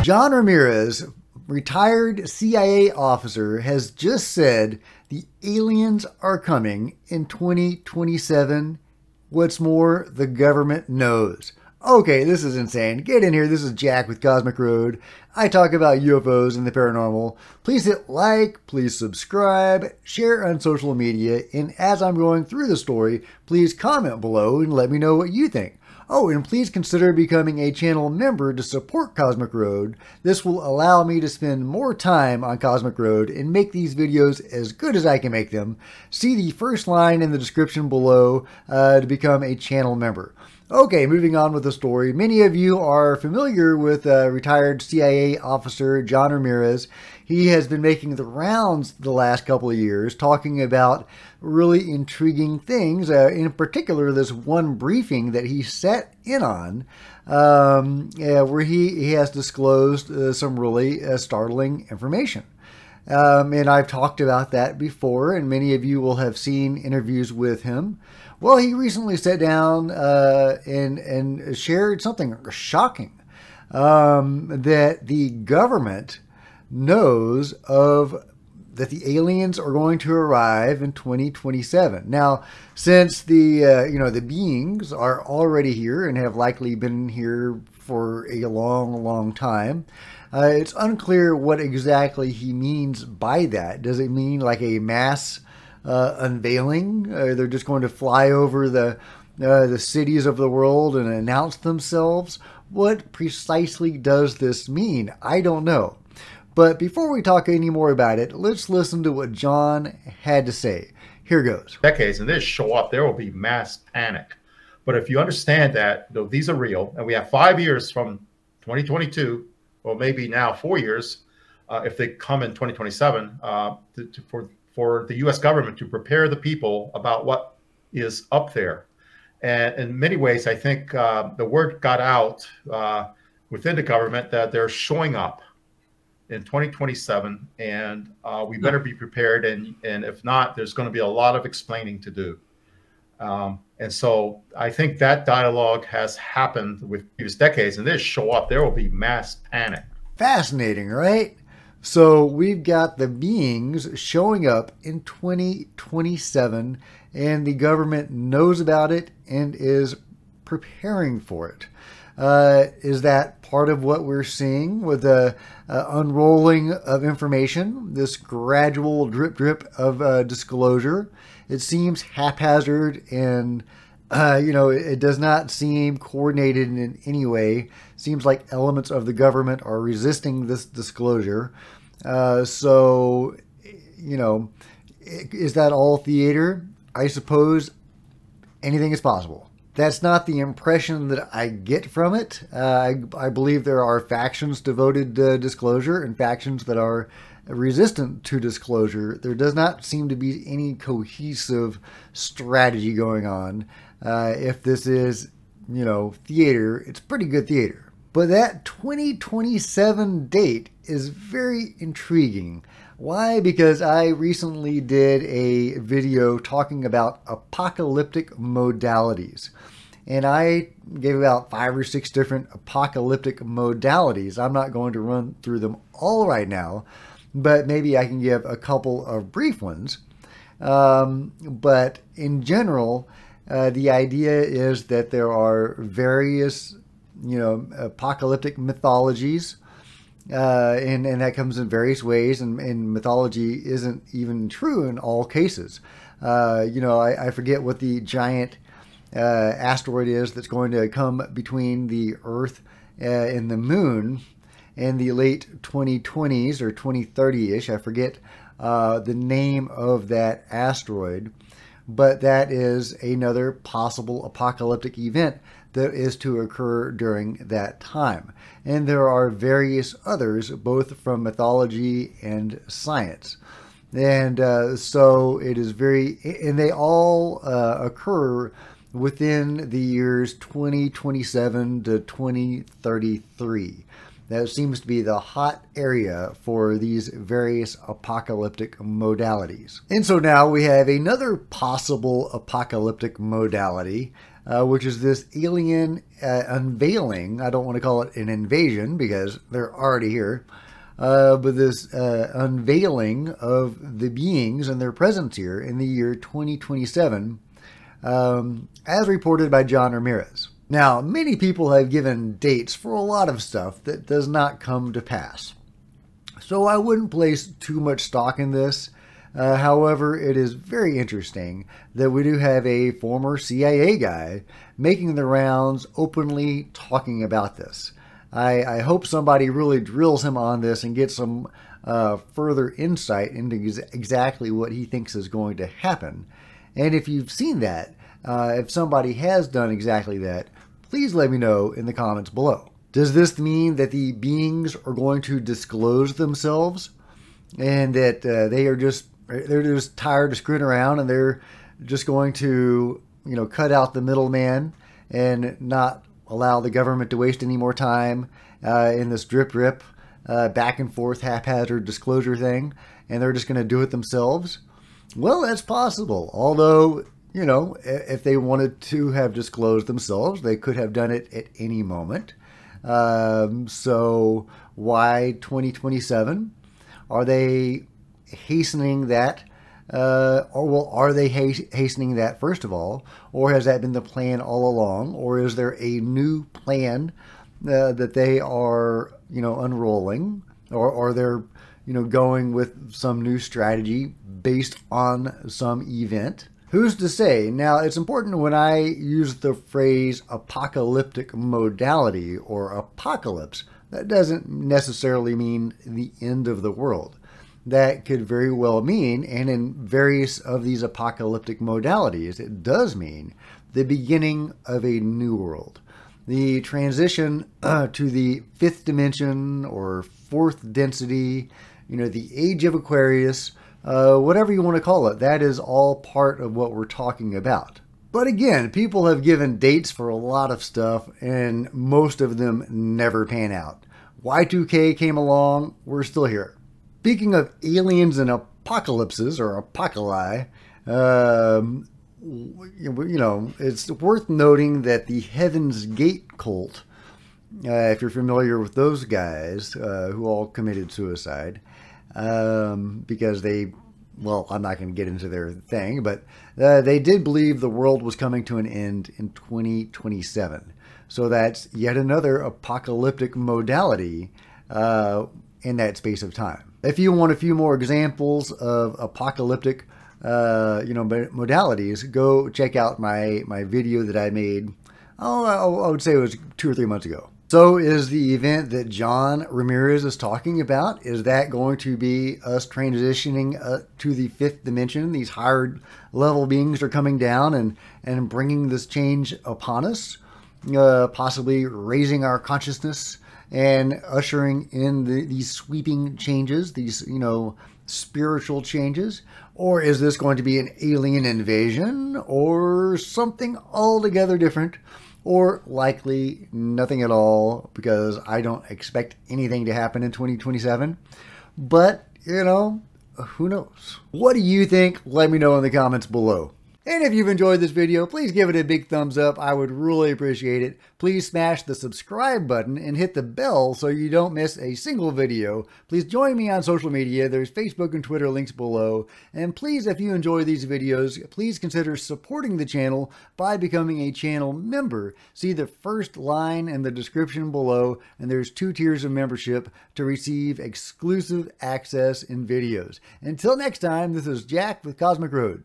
John Ramirez, retired CIA officer, has just said the aliens are coming in 2027. What's more, the government knows. Okay, this is insane. Get in here. This is Jack with Cosmic Road. I talk about UFOs and the paranormal. Please hit like, please subscribe, share on social media, and as I'm going through the story, please comment below and let me know what you think. Oh, and please consider becoming a channel member to support Cosmic Road. This will allow me to spend more time on Cosmic Road and make these videos as good as I can make them. See the first line in the description below to become a channel member. Okay, moving on with the story. Many of you are familiar with retired CIA officer John Ramirez. He has been making the rounds the last couple of years, talking about really intriguing things. In particular, this one briefing that he sat in on, where he has disclosed some really startling information. And I've talked about that before, and many of you will have seen interviews with him. Well, he recently sat down and shared something shocking, that the government knows of, that the aliens are going to arrive in 2027. Now, since the beings are already here and have likely been here for a long, long time, it's unclear what exactly he means by that. Does it mean like a mass unveiling? They're just going to fly over the cities of the world and announce themselves? What precisely does this mean? I don't know. But before we talk any more about it, let's listen to what John had to say. Here goes. Decades, and this show up, there will be mass panic. But if you understand that these are real, and we have 5 years from 2022, or maybe now 4 years, if they come in 2027, for the U.S. government to prepare the people about what is up there. And in many ways, I think the word got out within the government that they're showing up in 2027, and we better be prepared. And if not, there's going to be a lot of explaining to do. And so I think that dialogue has happened with previous decades, and this show up, there will be mass panic. Fascinating, right? So we've got the beings showing up in 2027, and the government knows about it and is preparing for it. Is that part of what we're seeing with the unrolling of information, this gradual drip of disclosure? It seems haphazard, and it does not seem coordinated in any way. Seems like elements of the government are resisting this disclosure. So, is that all theater? I suppose anything is possible. That's not the impression that I get from it. I believe there are factions devoted to disclosure and factions that are resistant to disclosure. There does not seem to be any cohesive strategy going on. If this is, theater, it's pretty good theater. But that 2027 date is very intriguing. Why? Because I recently did a video talking about apocalyptic modalities. And I gave about 5 or 6 different apocalyptic modalities. I'm not going to run through them all right now, but maybe I can give a couple of brief ones. But in general, the idea is that there are various, apocalyptic mythologies, and that comes in various ways, and mythology isn't even true in all cases. I forget what the giant asteroid is that's going to come between the Earth and the Moon in the late 2020s or 2030-ish. I forget the name of that asteroid, but that is another possible apocalyptic event that is to occur during that time. And there are various others, both from mythology and science. And so it is and they all occur within the years 2027 to 2033. That seems to be the hot area for these various apocalyptic modalities. And so now we have another possible apocalyptic modality, which is this alien unveiling. I don't want to call it an invasion because they're already here. But this unveiling of the beings and their presence here in the year 2027, as reported by John Ramirez. Now, many people have given dates for a lot of stuff that does not come to pass. So I wouldn't place too much stock in this. However, it is very interesting that we do have a former CIA guy making the rounds openly talking about this. I hope somebody really drills him on this and gets some further insight into exactly what he thinks is going to happen. And if you've seen that, if somebody has done exactly that, please let me know in the comments below. Does this mean that the beings are going to disclose themselves and that they're just tired of screwing around and they're just going to, cut out the middleman and not allow the government to waste any more time in this drip, back and forth haphazard disclosure thing, and they're just going to do it themselves? Well, that's possible. Although, if they wanted to have disclosed themselves, they could have done it at any moment. So why 2027? Are they hastening that? Are they hastening that first of all? Or has that been the plan all along? Or is there a new plan that they are, unrolling? Or they're, going with some new strategy based on some event? Who's to say? Now, it's important when I use the phrase apocalyptic modality or apocalypse, that doesn't necessarily mean the end of the world. That could very well mean, and in various of these apocalyptic modalities, it does mean the beginning of a new world. The transition to the fifth dimension or fourth density, the age of Aquarius, whatever you want to call it, that is all part of what we're talking about. But again, people have given dates for a lot of stuff, and most of them never pan out. Y2K came along, we're still here. Speaking of aliens and apocalypses, or apocalypse, it's worth noting that the Heaven's Gate cult, if you're familiar with those guys who all committed suicide, because I'm not going to get into their thing, but they did believe the world was coming to an end in 2027. So that's yet another apocalyptic modality in that space of time. If you want a few more examples of apocalyptic modalities, go check out my video that I made, I would say it was 2 or 3 months ago. So is the event that John Ramirez is talking about, is that going to be us transitioning to the fifth dimension? These higher level beings are coming down and bringing this change upon us, possibly raising our consciousness and ushering in these sweeping changes, these, spiritual changes? Or is this going to be an alien invasion or something altogether different? Or likely nothing at all, because I don't expect anything to happen in 2027. But, who knows? What do you think? Let me know in the comments below. And if you've enjoyed this video, please give it a big thumbs up. I would really appreciate it. Please smash the subscribe button and hit the bell so you don't miss a single video. Please join me on social media. There's Facebook and Twitter links below. And please, if you enjoy these videos, please consider supporting the channel by becoming a channel member. See the first line in the description below, and there's 2 tiers of membership to receive exclusive access in videos. Until next time, this is Jack with Cosmic Road.